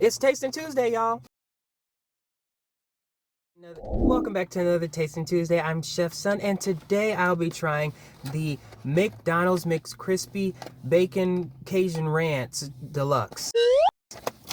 It's Tasting Tuesday, y'all. Welcome back to another Tasting Tuesday. I'm Chef Sun, and today I'll be trying the McDonald's McCrispy Bacon Cajun Ranch Deluxe.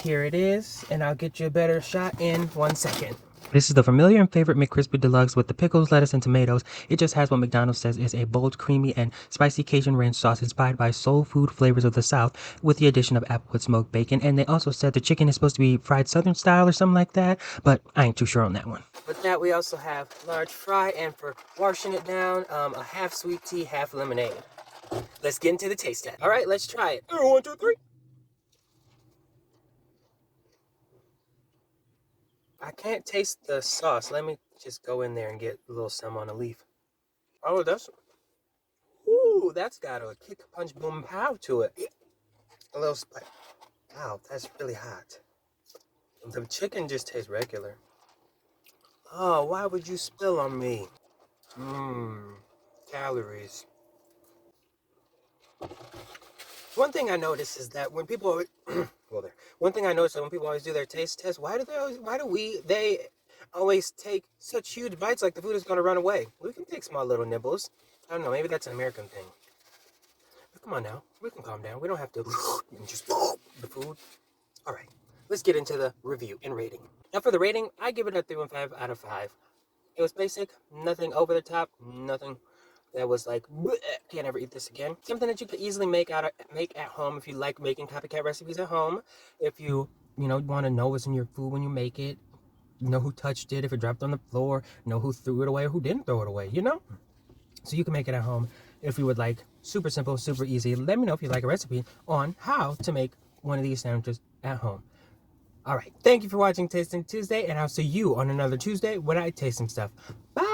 Here it is, and I'll get you a better shot in 1 second. This is the familiar and favorite McCrispy Deluxe with the pickles, lettuce, and tomatoes. It just has what McDonald's says is a bold, creamy, and spicy Cajun ranch sauce inspired by soul food flavors of the South with the addition of applewood smoked bacon. And they also said the chicken is supposed to be fried Southern style or something like that, but I ain't too sure on that one. With that, we also have large fry, and for washing it down, a half sweet tea, half lemonade. Let's get into the taste test. All right, let's try it. 1, 2, 3. I can't taste the sauce. Let me just go in there and get a little some on a leaf. Oh, that's got a kick, punch, boom, pow to it. A little spice. Wow, that's really hot. The chicken just tastes regular. Oh, why would you spill on me? Calories. One thing I notice is that when people always, one thing I notice is when people always do their taste test, why do they always take such huge bites like the food is going to run away? We can take small little nibbles. I don't know, maybe that's an American thing. But come on now, we can calm down. We don't have to just the food. All right, let's get into the review and rating. Now for the rating, I give it a 3.5 out of 5. It was basic, nothing over the top, nothing that was like, can't ever eat this again. Something that you could easily make at home if you like making copycat recipes at home. If you want to know what's in your food when you make it, know who touched it, if it dropped on the floor, know who threw it away or who didn't throw it away, So you can make it at home if you would like. Super simple, super easy. Let me know if you like a recipe on how to make one of these sandwiches at home. All right, thank you for watching Tasting Tuesday, and I'll see you on another Tuesday when I taste some stuff. Bye!